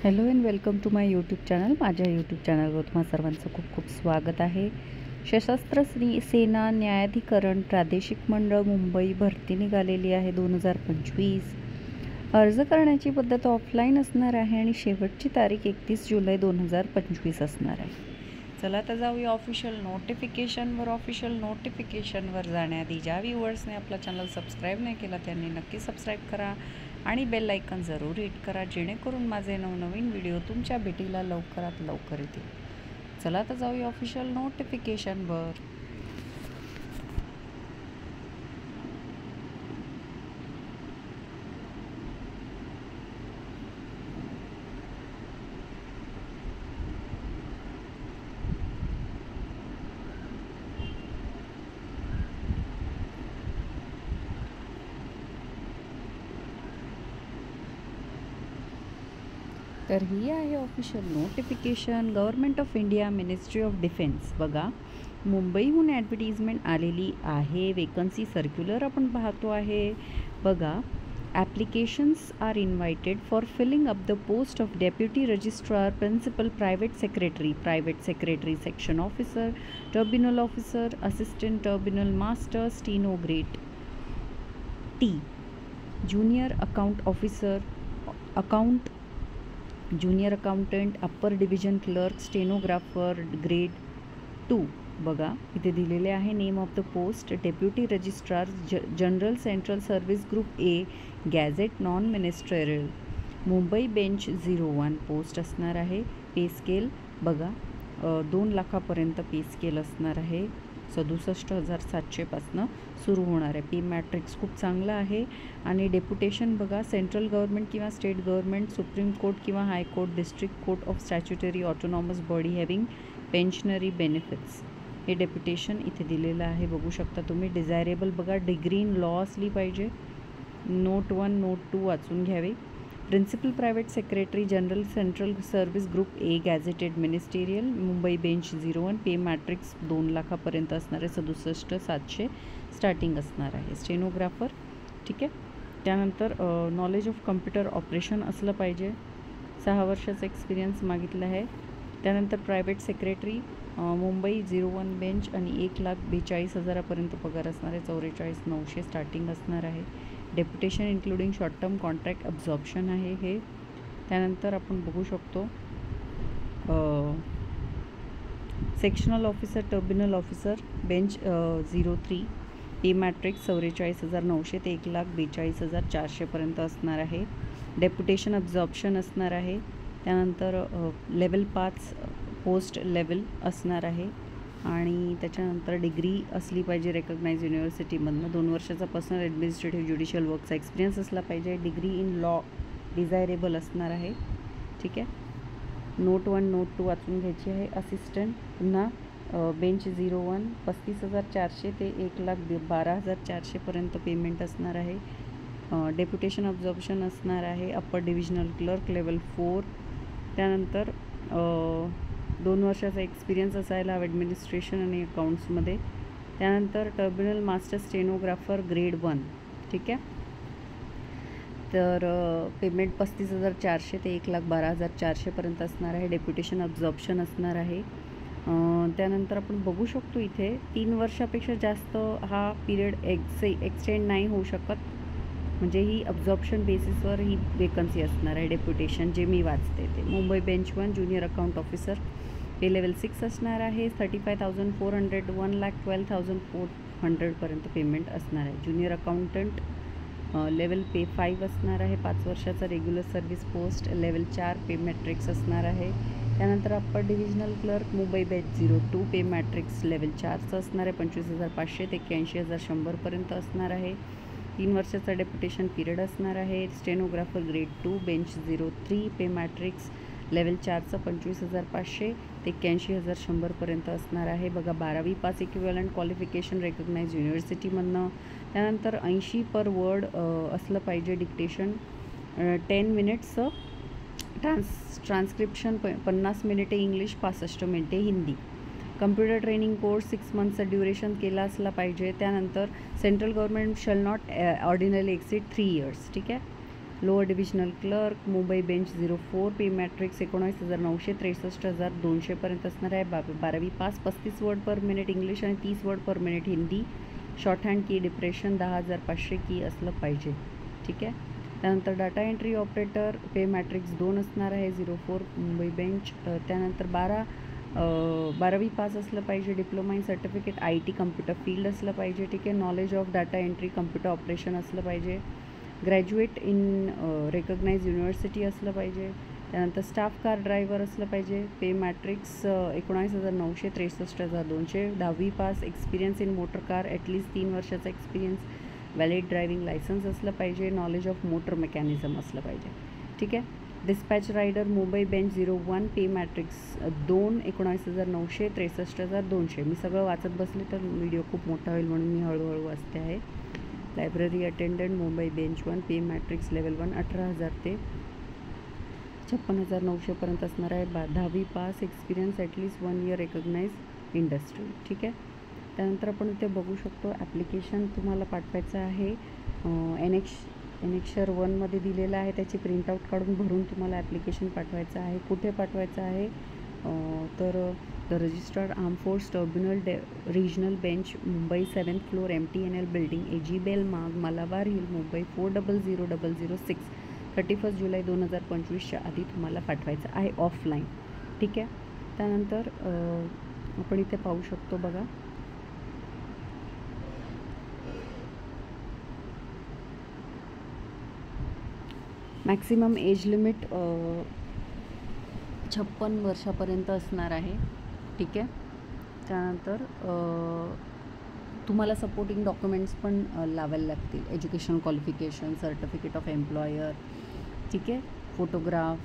Hello and welcome to my YouTube channel. माझ्या YouTube चॅनलवर तुम्हा सर्वांचं खूप खूप स्वागत आहे. सशस्त्र सेना न्यायाधिकरण प्रादेशिक मंडळ मुंबई भरती निघालेली आहे 2025. अर्ज करण्याची पद्धत ऑफलाईन असणार आहे आणि शेवटची तारीख 31 जुलै 2025 असणार आहे. चला आता जाऊया ऑफिशियल नोटिफिकेशनवर. ऑफिशियल नोटिफिकेशनवर जाण्याआधी ज्या व्ह्यूअर्सने आपला चॅनल सबस्क्राईब नाही केला त्यांनी नक्की सबस्क्राईब करा आणि बेल आयकॉन जरूर हिट करा, जेणेकरून माझे नवनवीन व्हिडिओ तुमच्या भेटीला लवकरात लवकर येतील. चला आता जाऊया ऑफिशियल नोटिफिकेशनवर. तर ही आहे official notification. Government of India, ministry of defence. बघा, मुंबईहून ॲडव्हर्टिजमेंट आलेली आहे. वेकन्सी सर्क्युलर आपण पाहतो आहे. बघा, applications are invited for filling up the post of deputy registrar, principal, private secretary, section officer, terminal officer, assistant terminal master, steno grade T, junior account officer, junior accountant, upper division clerk, stenographer grade 2. बघा, इथे दिलेले आहे name of the post, deputy registrar general central service group A, gazette non ministerial, Mumbai bench 01 post असणार आहे. पे scale बघा, 2 लाखापर्यंत पे scale असणार आहे. 67,700 सुरू होणार आहे. पे मॅट्रिक्स खूप चांगला आहे. आणि डेप्युटेशन बघा, सेंट्रल गव्हर्नमेंट किंवा स्टेट गव्हर्नमेंट, सुप्रीम कोर्ट किंवा high court, district court of statutory autonomous body having pensionary benefits, हे डेप्युटेशन इथे दिलेलं आहे. बघू शकता तुम्ही. डिझायरेबल बघा, डिग्री इन लॉ असली पाहिजे. नोट 1 नोट 2 वाचून घ्यावे. Principal private secretary general central service group A, gazetted ministerial, Mumbai bench 01. Pay matrix 2 लाखापर्यंत असणार आहे. 67,700 स्टार्टिंग असणार आहे. स्टेनोग्राफर, ठीक आहे. त्यानंतर नॉलेज ऑफ कम्प्युटर ऑपरेशन असलं पाहिजे. 6 वर्षाचा एक्सपिरियन्स मागितला आहे. त्यानंतर प्रायव्हेट सेक्रेटरी मुंबई 01 बेंच आणि 1,42,000 पगार असणार आहे. 44,900 स्टार्टिंग असणार आहे. Deputation including short term contract absorption आहे हे. त्यानंतर आपण बघू शकतो sectional officer, terminal officer, bench 03. Pay matrix 44,900 ते 1,42,400 असणार आहे. डेप्युटेशन अब्झॉर्प्शन असणार आहे. त्यानंतर लेवल 5 पोस्ट लेवल असणार आहे. आणि त्याच्यानंतर डिग्री असली पाहिजे रेकग्नाइज युनिव्हर्सिटीमधनं. 2 वर्षाचा पर्सनल ॲडमिनिस्ट्रेटिव्ह ज्युडिशियल वर्कचा एक्सपिरियन्स असला पाहिजे. डिग्री इन लॉ डिझायरेबल असणार आहे, ठीक आहे. नोट 1 नोट 2 वाचून घ्यायची आहे. असिस्टंट पुन्हा बेंच 01 35,400 ते 1,12,400 पेमेंट असणार आहे. डेप्युटेशन ऑब्झर्वेशन असणार आहे. Upper divisional clerk level 4. त्यानंतर 2 वर्षाचा एक्सपिरियन्स असायला हवा ॲडमिनिस्ट्रेशन आणि अकाउंट्समध्ये. त्यानंतर टर्मिनल मास्टर स्टेनोग्राफर ग्रेड 1, ठीक आहे. तर पेमेंट 35,400 ते 1,12,400 असणार आहे. डेप्युटेशन अब्झॉर्प्शन असणार आहे. त्यानंतर आपण बघू शकतो इथे 3 वर्षापेक्षा जास्त हा पिरियड एक्सटेंड नाही होऊ शकत. म्हणजे ही अब्झॉर्प्शन बेसिसवर ही वेकन्सी असणार आहे. डेप्युटेशन जे मी वाचते ते Mumbai bench 1 junior account officer, pay level 6 असणार आहे. 35,400 1,12,400 पेमेंट असणार आहे. ज्युनियर अकाउंटंट लेवल पे 5 असणार आहे. 5 वर्षाचा रेग्युलर सर्व्हिस पोस्ट, लेवल 4 पे मॅट्रिक्स असणार आहे. त्यानंतर upper divisional clerk Mumbai bench 02. पे मॅट्रिक्स लेवल 4चं असणार आहे. 25,500 ते 81,100 असणार आहे. 3 वर्षाचा डेप्युटेशन पिरियड असणार आहे. Stenographer grade 2 bench 03. Pay matrix level 4चं 25,500 ते 81,100 असणार आहे. बघा, 12वी पास इक्विव्हॅलंट क्वालिफिकेशन रेकग्नाइज युनिव्हर्सिटीमधनं. त्यानंतर 80 पर वर्ड असलं पाहिजे डिक्टेशन. 10 मिनिट्सचं ट्रान्स्क्रिप्शन, 50 मिनिटे इंग्लिश, 65 मिनिटे हिंदी. कम्प्युटर ट्रेनिंग कोर्स 6 मंथचा ड्युरेशन केला असला पाहिजे. त्यानंतर central government shall not ordinary exceed 3 years, ठीक आहे. Lower divisional clerk Mumbai bench 04 pay matrix 19,900 63,200पर्यंत असणार आहे. 12वी pass 35 word per minute English आणि 30 word per minute Hindi. Shorthand key depression 10,500 key असलं पाहिजे. ठीक आहे. त्यानंतर data entry operator pay matrix 2 असणार आहे 04 मुंबई बेंच. त्यानंतर 12वी पास असलं पाहिजे. Diploma in certificate IT computer field असलं पाहिजे. ठीक आहे. Knowledge of data entry computer operation असलं पाहिजे. ग्रॅज्युएट इन रेकग्नाइज युनिव्हर्सिटी असलं पाहिजे. त्यानंतर स्टाफ कार ड्रायव्हर असलं पाहिजे. पे मॅट्रिक्स 19,900 63,200. 10वी pass. Experience in motor car at least 3 वर्षाचा एक्सपिरियन्स. व्हॅलिड ड्रायव्हिंग लायसन्स असलं पाहिजे. नॉलेज ऑफ मोटर मेकॅनिझम असलं पाहिजे. ठीक आहे. Dispatch rider Mumbai bench 01 pay matrix 2 19,900 63,200. मी सगळं वाचत बसले तर व्हिडिओ खूप मोठा होईल म्हणून मी हळूहळू वाचते आहे. Library attendant Mumbai bench 1 pay matrix level 1 18,000 ते 56,900पर्यंत असणार आहे. 10वी pass. Experience at least 1 year recognize industry. ठीक आहे. त्यानंतर आपण इथे बघू शकतो ॲप्लिकेशन तुम्हाला पाठवायचं आहे. एनेक्शर 1मध्ये दिलेलं आहे. त्याची प्रिंटआउट काढून भरून तुम्हाला ॲप्लिकेशन पाठवायचं आहे. कुठे पाठवायचं आहे तर the registered arm force tribunal regional bench Mumbai 7th floor MTNL building AG Bell Marg Malabar hill Mumbai 400006 31 जुलै 2025च्या आधी तुम्हाला पाठवायचं आहे ऑफलाईन. ठीक आहे. त्यानंतर आपण इथे पाहू शकतो बघा मॅक्सिमम एज लिमिट 56 वर्षापर्यंत असणार आहे. ठीक आहे. त्यानंतर तुम्हाला सपोर्टिंग डॉक्युमेंट्स पण लावायला लागतील. Education qualification certificate of employer. ठीक आहे. फोटोग्राफ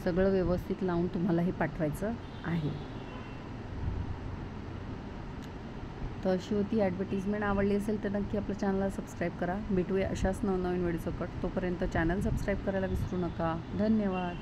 सगळं व्यवस्थित लावून तुम्हाला हे पाठवायचं आहे. तर अशी होती ॲडव्हर्टिजमेंट. आवडली असेल तर नक्की आपल्या चॅनलला सबस्क्राईब करा. भेटूया अशाच नवनवीन व्हिडिओसकट. तोपर्यंत चॅनल सबस्क्राईब करायला विसरू नका. धन्यवाद.